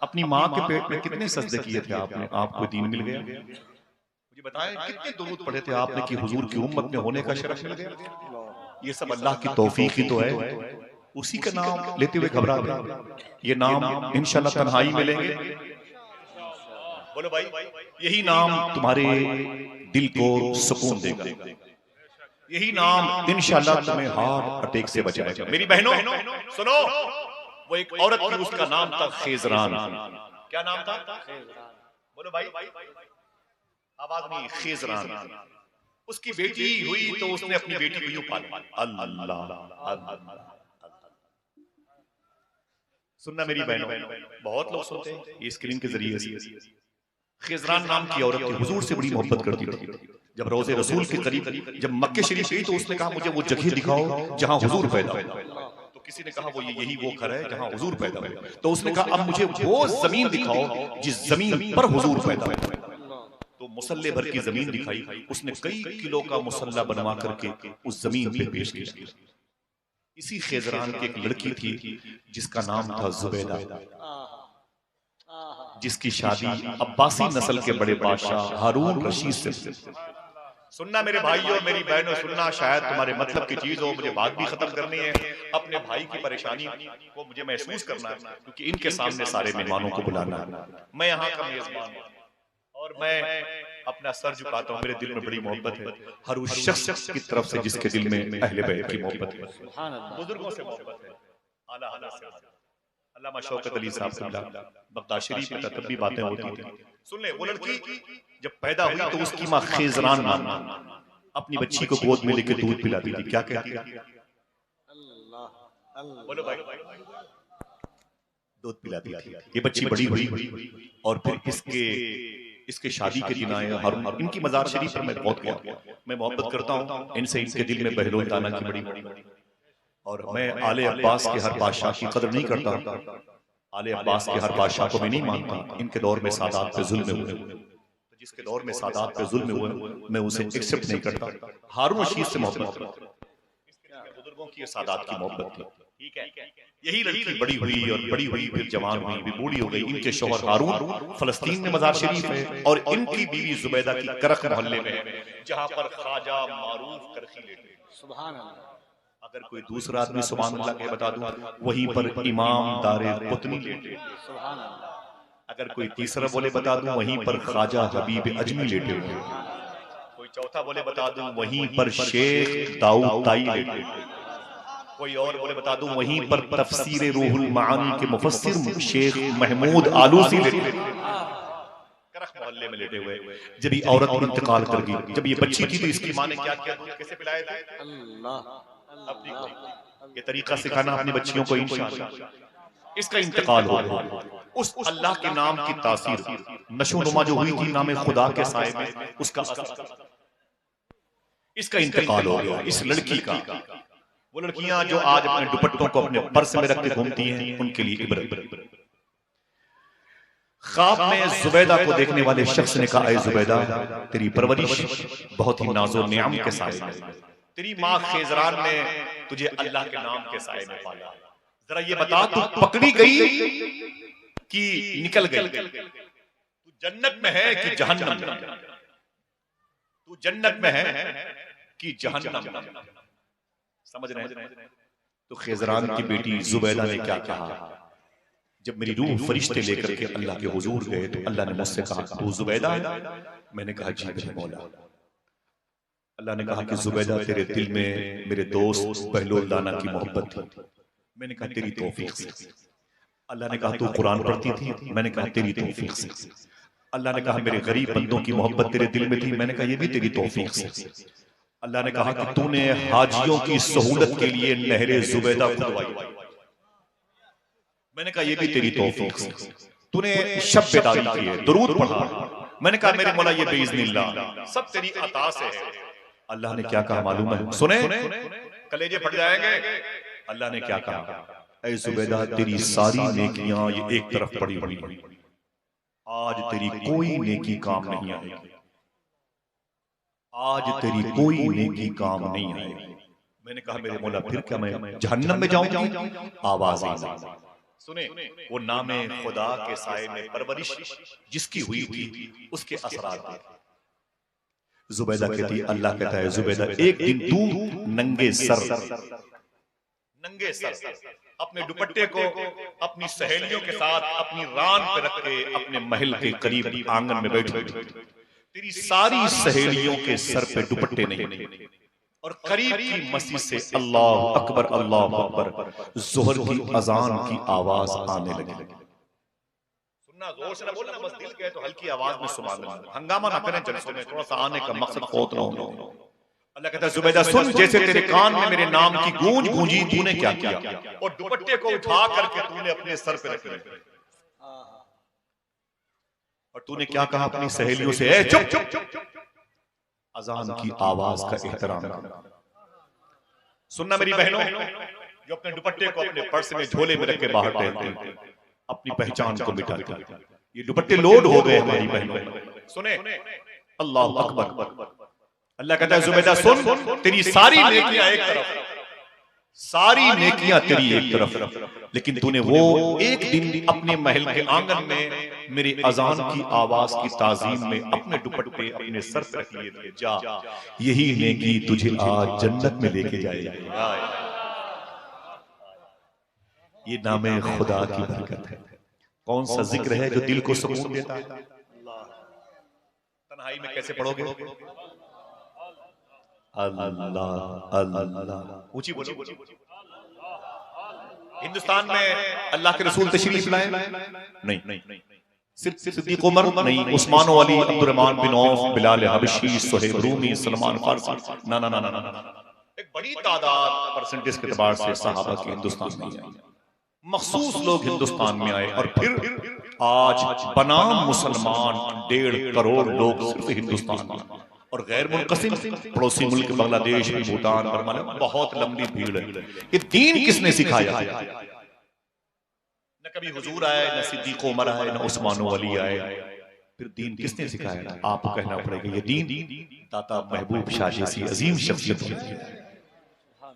अपनी माँ के पेट में कितने सजदे किए थे आपने? आपको दीन मिल गया? मुझे बताएं कितने दुरूद पढ़े थे आपने कि हुजूर की उम्मत में होने का शरफ मिल गया? ये सब अल्लाह की तौफीक ही तो है। उसी का नाम लेते हुए घबरा गए। ये नाम इंशाल्लाह तन्हाई में लेंगे। बोलो भाई, यही नाम तुम्हारे दिल को सुकून देगा। यही नाम इंशाल्लाह तुम्हें हार्ट अटैक से बचाएगा। मेरी बहनों सुनो, वो एक औरत थी, उसका नाम था खेजरान। क्या नाम था? बोलो भाई, आवाज नहीं। खेजरान। उसकी बेटी हुई तो उसने अपनी बेटी को यूं पाला। अल्लाह अल्लाह। सुनना मेरी बहनों, बहुत लोग सुनते हैं ये स्क्रीन के जरिए से। खिजरान नाम की औरत थी, हुजूर से बड़ी मोहब्बत करती थी। जब रोजे रसूल के करीब जब मक्के शरीफ गई तो उसने कहा मुझे वो जगह दिखाओ जहां हुजूर पैदा हुए। तो किसी ने कहा वो यही वो घर है जहां हुजूर पैदा हुए। तो उसने कहा अब मुझे वो जमीन दिखाओ जिस जमीन पर हुजूर पैदा हुए। तो मुसल्ले भर की जमीन दिखाई। उसने कई किलो का मुसल्ला बनवा करके उस जमीन पे पेश किया। इसी खेजरान की एक लड़की थी जिसका नाम था जुबैदा, जिसकी शादी अब्बासी नस्ल के बड़े बादशाह हारून रशीद से। सुनना मेरे भाइयों मेरी बहनों, सुनना, शायद तुम्हारे मतलब की चीज हो। मुझे बात भी खत्म करनी है। अपने भाई की परेशानी को मुझे महसूस करना है क्योंकि इनके सामने सारे मेहमानों को बुलाना है। मैं यहाँ का मेजबान हूँ और मैं अपना सर झुकाता हूँ। मेरे दिल में बड़ी मोहब्बत है हर उस शख्स की तरफ से जिसके दिल में अहले बैत की मोहब्बत है, बुजुर्गों से मोहब्बत है, आला हज़रत से। अल्लामा शौकत अली साहब किबला बगदाद शरीफ में तब भी बातें होती थी। सुन ले, वो लड़की जब पैदा हुई तो उसकी माँ खेजरान नाम अपनी बच्ची को गोद में लेकर दूध पिलाती थी। क्या कहती थी? बोलो भाई, दूध पिलाती थी। ये बच्ची बड़ी हुई और फिर इसके शादी के दिन आए। हर इनकी मजार शरीफ पर मैं बहुत गया। मैं मोहब्बत करता हूँ इनसे। इनके दिल में बहलोल दाना की बड़ी और मैं आले अब्बास के हर बादशाह की कदर नहीं करता। आले अब्बास के हर बादशाह को मैं नहीं मानता। इनके दौर में सादात पे जुल्म हुए, तो जिसके दौर में सादात पे जुल्म हुए मैं उसे एक्सेप्ट नहीं करता। हारून रशीद से मोहब्बत करता हूं। बुजुर्गों की सादात की मोहब्बत थी। ठीक है, यही लड़की बड़ी हुई और बड़ी हुई फिर जवान हुई, भी बूढ़ी हो गई। इनके शौहर हारून फलस्तीन में मजार शरीफ है और इनकी बीवी जुबैदा की करख मोहल्ले में है जहां पर ख्वाजा मारूफ करखी लेटे। सुभान अल्लाह। अगर कोई दूसरा आदमी सुभान अल्लाह के बता दूं, वहीं पर इमाम दारे कुतनी लेटे। सुभान अल्लाह। अगर कोई तीसरा बोले बता दूं, वहीं पर ख्वाजा हबीब अजमी लेटे हुए। कोई चौथा बोले बता दूं, वहीं पर शेख दाऊद ताई लेटे। कोई और बोले बता दूं, वहीं पर तफसीर रूहुल मानी के मुफस्सिर शेख महमूद आलूसी लेटे। करख मोहल्ले में लेटे हुए। जब ये औरत इंतकाल कर गई, जब ये बच्ची थी तो इसकी माँ ने क्या किया? दूध कैसे पिलाए थे? अपनी ये तरीका सिखाना अपनी बच्चियों को इंशाअल्लाह। इसका इंतकाल हो गया। उस अल्लाह के नाम की तासीर नशो नुमा जो हुई थी नाम खुदा के साए में, उसका इसका इंतकाल हो गया इस लड़की का। वो लड़कियां जो आज अपने दुपट्टों को अपने पर्स में रख के घूमती हैं, उनके लिए इबरत। ख्वाब में जुबैदा को देखने वाले शख्स ने कहा, ऐ जुबैदा, तेरी परवरिश बहुत ही नाजो नियाम के साए में, तेरी माँ खेजरान ने तुझे अल्लाह के नाम के साए में पाला। जरा ये बता, तू पकड़ी गई कि निकल गई? तू जन्नत में है कि जहन्नम में? तू जन्नत में है कि जहन्नम में? समझ रहे हैं? तो खेजरान की बेटी जुबैदा ने क्या कहा? जब मेरी रूह फरिश्ते लेकर के अल्लाह के हुजूर गए तो अल्लाह ने मुझसे कहा, तू जुबैदा है? मैंने कहा, जी मेरे मौला। अल्लाह ने कहा कि जुबैदा, तेरे दिल में मेरे दोस्त बहलोल दाना की मोहब्बत थी। मैंने कहा, तेरी तौफीक से। अल्लाह ने कहा, तू कुरान पढ़ती थी? मैंने कहा, तेरी तौफीक से। अल्लाह ने कहा, मेरे गरीब बंदों की मोहब्बत तेरे दिल में थी? मैंने कहा, यह भी तेरी तौफीक से। अल्लाह ने कहा कि तूने हाजियों की सहूलत के लिए नहरे जुबैदा खुदवाई। मैंने कहा, यह भी तेरी तौफीक से। तूने शब बेदारी की है, दुरूद पढ़ा। मैंने कहा, मेरे मौला, ये बेइज़्निल्लाह सब तेरी अता से है। अल्लाह ने क्या कहा मालूम है? सुने, कलेजे फट जाएंगे। अल्लाह ने क्या कहा? ऐ जुबैदा, तेरी सारी नेकियां ये एक तरफ पड़ी हुई हैं, आज तेरी कोई नेकी काम नहीं आएगी। आज तेरी कोई नेकी काम नहीं आएगी। मैंने कहा, मेरे मौला, फिर क्या मैं जहन्नम में जाऊंगी? आवाज आई, सुने, वो नामे खुदा के साए में परवरिश जिसकी हुई थी उसके असरात थे। जुबैदा कहती, अल्लाह कहता है जुबैदा एक दिन तू नंगे सर अपने दुपट्टे को अपनी सहेलियों के साथ अपनी रान पे रख के अपने महल के करीब आंगन में बैठी, तेरी सारी सहेलियों के सर पे दुपट्टे नहीं, और करीब की मस्जिद से अल्लाह अकबर जोहर की अजान की आवाज आने लगी। सुनना जोर से ना बोलना, बस दिल कहे तो हल्की आवाज में सुभान अल्लाह, हंगामा ना करें जलसों में, थोड़ा सा आने का मकसद फौत ना हो। अल्लाह कहता है जुबैदा सुन, जैसे तेरे कान में मेरे नाम की गूंज गूंजी, तूने क्या किया, और दुपट्टे को उठा करके तूने अपने सर पे रख लिया, और तूने क्या कहा अपनी सहेलियों से, ए चुप चुप चुप, अजान की आवाज का एहतराम करना। सुनना मेरी बहनों, जो अपने दुपट्टे को अपने पर्स में झोले में रख के बाहर टहलते, अपनी पहचान को मिटाते, ये दुपट्टे लोड हो गए हमारी बहनों। सुने, अल्लाह अकबर। अल्लाह कहता है जुबैदा सुन, तेरी सारी नेकियां एक तरफ, सारी नेकियां तेरी एक तरफ, लेकिन तूने वो एक दिन अपने महल के आंगन में मेरी अजान की आवाज की ताजीम में अपने दुपट्टे अपने सर पर रख लिए थे, जा यही नेकी तुझे आज जन्नत में लेके जाएगी। ये नामे खुदा की बरकत है। कौन सा जिक्र है जो दिल को सुकून देता है? तन्हाई में कैसे पढ़ोगे? अल्लाह अल्लाह, ऊंची बोलो। हिंदुस्तान में अल्लाह के रसूल तशरीफ लाए? नहीं। सिद्दीक उमर नहीं, उस्मान वाली, Abdurrahman bin Auf, Bilal Habshi, Suhaib Rumi, Salman Farsi, ना। एक बड़ी तादाद परसेंटेज के एतबार से सहाबा की हिंदुस्तान में आई, मखसूस लोग हिंदुस्तान में आए, और फिर आज बनाम मुसलमान 1.5 करोड़ लोग सिर्फ हिंदुस्तान में, और गैर मुनक़सिम पड़ोसी मुल्क बांग्लादेश, भूटान, बर्मा, बहुत लंबी भीड़ है। ये दीन किसने सिखाया? न कभी हुजूर आए, न सिद्दीक उमर आए, न उस्मान वली आए, फिर दीन किसने सिखाया? आपको कहना पड़ेगा ये दीन दाता महबूब शाह जैसी अजीम शख्सियत ने दिया है,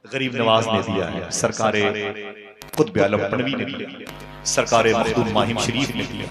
गरीब नवाज ने दिया है, सरकारे कुतुब आलम पनवी ने दिया, सरकारे मखदूम माहिम शरीफ ने दिया।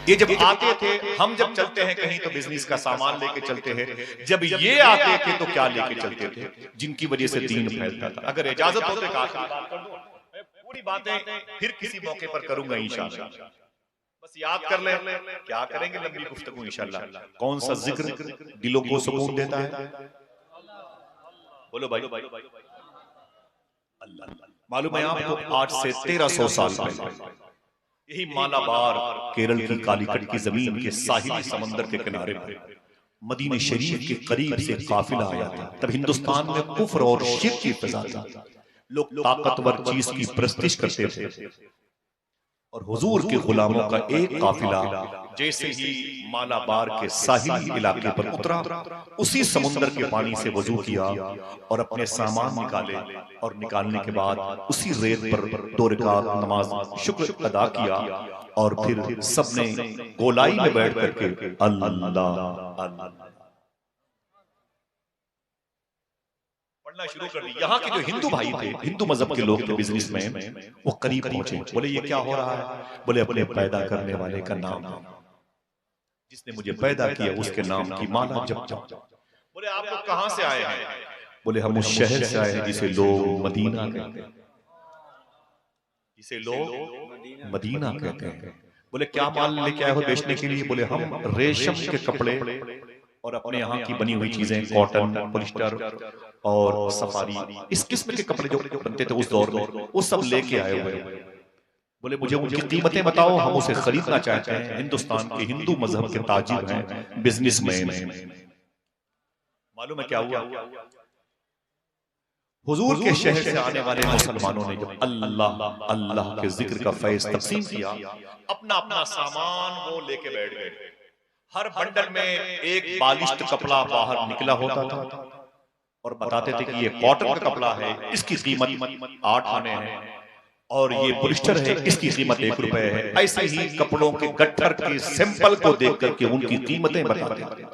ये जब आते थे, हम जब चलते हैं कहीं तो बिजनेस का सामान लेके चलते हैं, जब ये आते थे तो क्या लेके चलते थे? जिनकी वजह से दीन फैलता था। अगर इजाजत हो तो बात कर दूं, पूरी बातें फिर किसी मौके पर करूंगा इंशाअल्लाह, बस याद कर ले, क्या करेंगे लंबी गुफ्तगू इंशाअल्लाह। कौन सा जिक्र दिलों को सुकून देता है? बोलो भाई, अल्लाह। मालूम है आपको, आज से 1300 साल पहले यही मालाबार केरल की कालीकट की जमीन के साहिली समंदर के किनारे पर मदीने शरीफ के करीब से काफिला आया था। तब हिंदुस्तान में कुफ्र और शिर्क की फिजा थी, लोग ताकतवर चीज की प्रस्तिश करते थे, और हुजूर के गुलामों का एक काफिला जैसे ही मालाबार के साहिली इलाके पर उतरा, उसी समुद्र के पानी से वजू किया और अपने सामान निकाले, और निकालने के बाद उसी रेत पर 2 रकात नमाज शुक्र अदा किया, और फिर सबने गोलाई में बैठ करके अल्लाह पढ़ना शुरू कर दी। यहाँ के जो हिंदू भाई थे, हिंदू मजहब के लोग थे, बिजनेस में, वो करीब पहुंचे, बोले ये क्या हो रहा है? बोले अपने पैदा करने वाले का नाम, जिसने मुझे पैदा किया उसके नाम की माला जप। बोले आप लोग कहां से आए हैं? बोले हम उस शहर से आए हैं जिसे लोग मदीना कहते हैं, जिसे लोग मदीना कहते हैं। बोले क्या माल लेके आए हो बेचने के लिए? बोले हम रेशम के कपड़े और अपने यहाँ की बनी हुई चीजें, कॉटन, पॉलिस्टर और सफारी, इस किस्म के कपड़े जो बनते थे उस दौर में, वो सब लेके आए हुए। बोले मुझे उनकी कीमतें बताओ, हम उसे खरीदना चाहते हैं। हिंदुस्तान के हिंदू मजहब के ताजिर हैं, बिजनेसमैन हैं। मालूम है क्या हुआ? हुजूर के शहर से आने वाले मुसलमानों ने जब अल्लाह अल्लाह के जिक्र का फैज़ तकसीम किया, अपना अपना सामान वो लेके बैठ गए। हर बंडल में एक बालिश्त कपड़ा बाहर निकला होता था, और बताते थे कि ये कॉटन का कपड़ा है, इसकी कीमत 8 आने हैं, और ये पॉलिस्टर है, इसकी कीमत 1 रुपए है। ऐसे ही कपड़ों के गट्ठर के सैंपल को देख करके उनकी कीमतें बताते थे।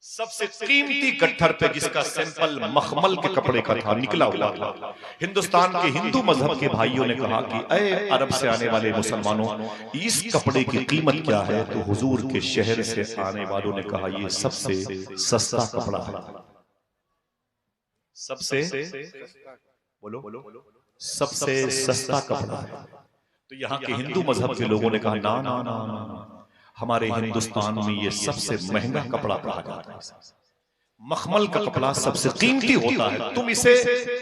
सबसे कीमती गट्ठर पे जिसका सैंपल मखमल के कपड़े का था, निकला हुआ था। हिंदुस्तान के हिंदू मजहब के भाइयों ने कहा कि अरे अरब से आने वाले मुसलमानों, इस कपड़े की कीमत क्या है? तो हुजूर के शहर से आने वालों ने कहा ये सबसे सस्ता कपड़ा है। सबसे बोलो सबसे सस्ता कपड़ा है। तो यहाँ के हिंदू मजहब के लोगों ने कहा ना ना ना ना, हमारे हिंदुस्तान में ये सबसे महंगा कपड़ा कहा जाता है। मखमल का कपड़ा सबसे कीमती होता है, तुम इसे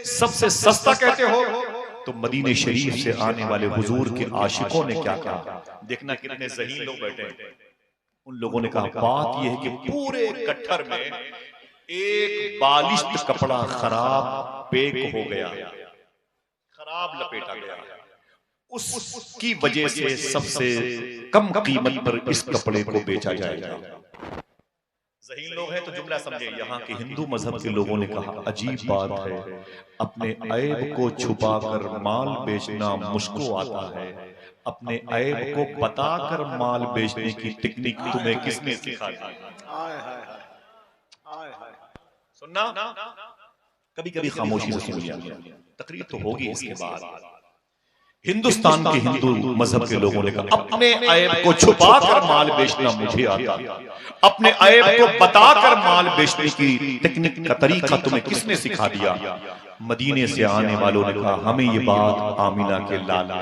सबसे सस्ता कहते हो। तो मदीने शरीफ से आने वाले हुजूर के आशिकों ने क्या कहा? देखना कितने ज़हीन लोग बैठे हैं। उन लोगों ने कहा बात यह है कि पूरे गट्ठर में एक बालिश्त कपड़ा खराब पैक हो गया, खराब लपेटा गया, उसकी वजह से सबसे कम कीमत पर इस कपड़े को बेचा जाएगा। ज़हीन लोग हैं तो जुमला समझे। यहाँ के हिंदू मजहब के लोगों ने कहा अजीब बात है, अपने ऐब को छुपाकर माल बेचना मुश्किल आता है। अपने ऐब को बताकर माल बेचने की टेक्निक तुम्हें किसने सिखा दी? सुनना, कभी कभी खामोशी से सुन लिया, तकरीर तो होगी इसके बाद। हिंदुस्तान के हिंदू मजहब के लोगों ने कहा अपने ऐब को छुपाकर माल बेचना मुझे आता, अपने ऐब को बताकर माल बेचने की टेक्निक का तरीका तुम्हें किसने सिखा दिया? मदीने से आने वालों ने कहा हमें ये बात आमिना के लाल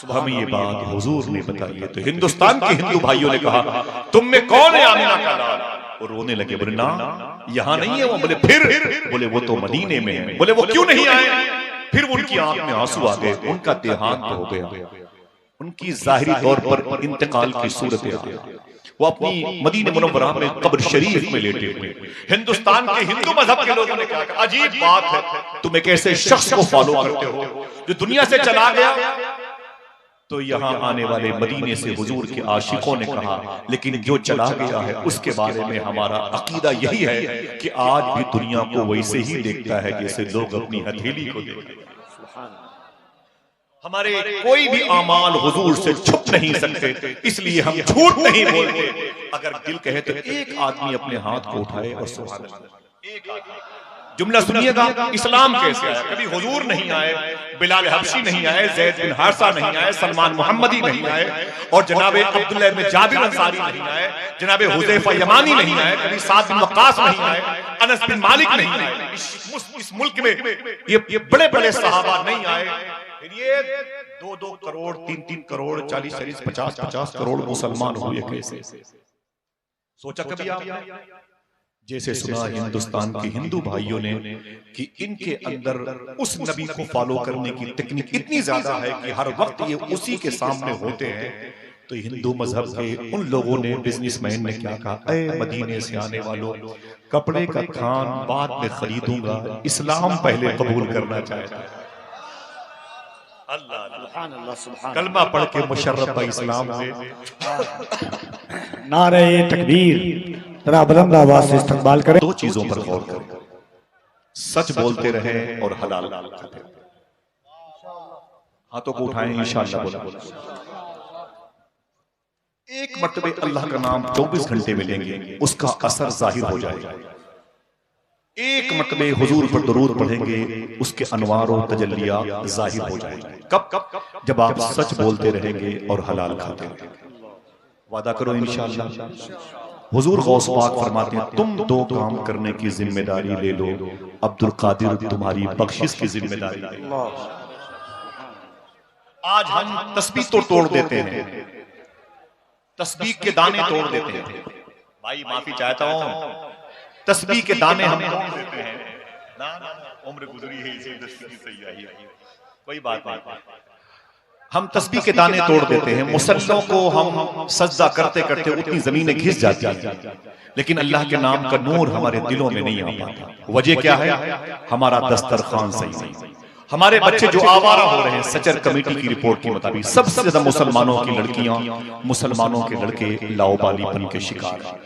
हमें ये बात हुजूर ने बताई है। तो हिंदुस्तान के हिंदू भाइयों ने कहा तुम में कौन है आमिना का लाल? और रोने लगे, बोले ना यहाँ नहीं है वो। बोले फिर? बोले वो तो मदीने में है। बोले वो क्यों नहीं आए? फिर उनकी आंख में आंसू आ गए, उनका देहांत हो गया, उनकी जाहिरी तौर पर इंतकाल की सूरत आ गई। वो अपनी मदीने मुनव्वरा में कब्र शरीफ में लेटे हुए। हिंदुस्तान के हिंदू मजहब के लोगों ने कहा अजीब बात है, तुम एक ऐसे शख्स को फॉलो करते हो जो दुनिया से चला गया। तो यहाँ आने वाले मदीने से हुजूर के आशिकों ने कहा लेकिन जो चला गया है उसके बारे में हमारा अकीदा यही है कि आज भी दुनिया को वैसे ही देखता है जैसे लोग अपनी हथेली को देखते हैं। हमारे कोई भी आमाल हुजूर से छुप नहीं सकते, इसलिए हम झूठ नहीं बोलते। अगर दिल कहे तो एक आदमी अपने हाथ को उठाए और सुभान अल्लाह, एक आदमी। जुमला सुनिएगा, इस्लाम कैसे आया? कभी हुजूर नहीं आए, बिलाल हबशी नहीं आए, ज़ैद बिन हारिसा नहीं आए, सलमान मोहम्मदी नहीं आए, और जनाबे अब्दुल्लाह बिन जाबिर अंसारी नहीं आए, जनाबे हुज़ैफा यमानी नहीं आए, कभी साद बिन वक्कास नहीं आए, अनस बिन मालिक नहीं आए। इस मुल्क में ये बड़े बड़े सहाबा नहीं आए। ये 2-2 करोड़, 3-3 करोड़, 40-40, 50-50 करोड़ मुसलमान हुए कैसे? सोचा कभी आप? जैसे सुना हिंदुस्तान के हिंदू भाइयों ने कि इनके अंदर उस नबी को फॉलो करने की टेक्निक इतनी ज्यादा है कि हर वक्त ये उसी के सामने होते हैं। तो हिंदू मजहब के उन लोगों ने, बिजनेसमैन ने क्या कहा, ऐ मदीने से आने वालों, कपड़े का थान बाद में खरीदूंगा, इस्लाम पहले कबूल करना चाहता है। अल्लाह कलमा पढ़ के मुशर्रफ इस्लाम में नारे तकबीर, जरा बुलंद आवाज से इस्तकबाल करें। दो चीजों पर गौर करें, सच बोलते रहें और हलाल खाते रहें। हाथों को उठाएं, इंशाअल्लाह बोला। एक मर्तबे अल्लाह का नाम 24 घंटे में लेंगे, उसका असर जाहिर हो जाएगा। एक मर्तबे हुजूर पर दरूद पढ़ेंगे, उसके अनवार और तजल्लिया जाहिर हो जाएंगे। कब? जब आप सच बोलते रहेंगे और हलाल खाते रहेंगे। वादा करो इंशाअल्लाह। हुजूर गौस पाक फरमाते हैं तुम 2 काम करने की जिम्मेदारी ले लो, अब्दुल कादिर तुम्हारी बख्शिश की जिम्मेदारी ले लो। आज हम तस्बीह तो तोड़ देते हैं, तस्बीह के दाने तोड़ देते हैं। भाई माफी चाहता हूं, तस्बीह के दाने हम तोड़ देते हैं। ना उम्र गुजरी है, इसी इंडस्ट्री से ही आई है, कोई बात नहीं। हम तस्बीह के दाने तोड़ देते हैं, मुसल्लों को हम सजदा करते करते उतनी जमीनें घिस जाती हैं, लेकिन अल्लाह के नाम का नूर हमारे दिलों में नहीं आ पाता। वजह क्या है? हमारा दस्तरखान सही नहीं। हमारे बच्चे जो आवारा हो रहे हैं, सचर कमेटी की रिपोर्ट के मुताबिक सबसे ज्यादा मुसलमानों की लड़कियां, मुसलमानों के लड़के लाओबालीपन के शिकार हैं।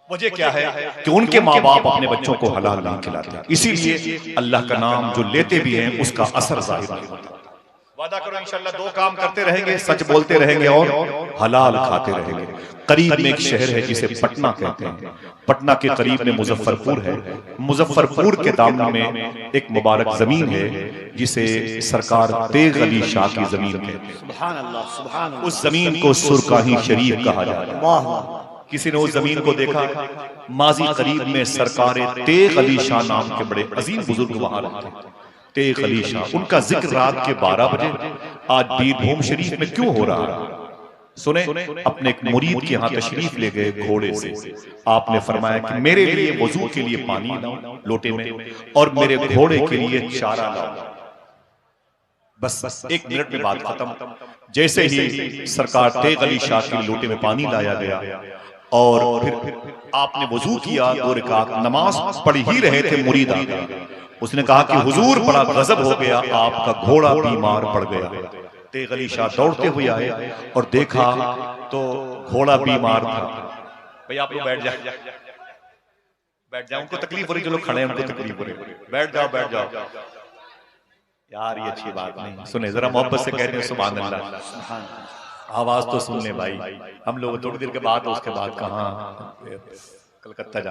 वजह क्या है कि उनके माँ बाप अपने बच्चों को हलाल नहीं खिलाते, इसीलिए अल्लाह का नाम जो लेते भी हैं उसका असर जाहिर नहीं होता। वादा करो इंशाअल्लाह 2 काम करते रहेंगे, सच बोलते रहेंगे और हलाल खाते रहेंगे। करीब में एक शहर है जिसे पटना कहते हैं। पटना के करीब में मुजफ्फरपुर है। मुजफ्फरपुर के दामन में एक मुबारक जमीन है जिसे सरकार तेग अली शाह की जमीन कहते हैं। सुभान अल्लाह, सुभान अल्लाह। उस जमीन को सुरकाही शरीफ कहा जाता है। वाह वाह। किसी ने उस जमीन को देखा। माजी करीब में सरकार तेग अली शाह नाम के बड़े अजीम बुजुर्ग वहां रहते हैं। तेग अली शाह, उनका जिक्र रात के 12 बजे आज बीरभूम शरीफ में क्यों हो रहा है? सुने, अपने एक मुरीद के यहाँ तशरीफ ले गए घोड़े से। आपने फरमाया कि मेरे लिए वजू के लिए पानी लाओ लोटे में, और मेरे घोड़े के लिए चारा लाओ। बस 1 मिनट में बात खत्म। जैसे ही सरकार तेग अली शाह के लोटे में पानी लाया गया और फिर आपने वजू किया, 2 रकात नमाज पढ़ ही रहे थे, मुरीद आ गया। उसने कहा कि हुजूर बड़ा गजब हो गया, आपका घोड़ा बीमार पड़ गया। तेग अली शाह दौड़ते हुए आए और देखा तो घोड़ा बीमार था। भाई आप लोग बैठ जाओ, बैठ जाओ, उनको तकलीफ हो रही, जो लोग खड़े हैं उनको तकलीफ हो रही, बैठ जाओ बैठ जाओ। यार ये अच्छी बात नहीं। सुने, जरा मोहब्बत से कहते हैं सुभान अल्लाह। आवाज तो सुन ले भाई, हम लोग थोड़ी देर के बाद उसके बाद कहाँ कलकत्ता जा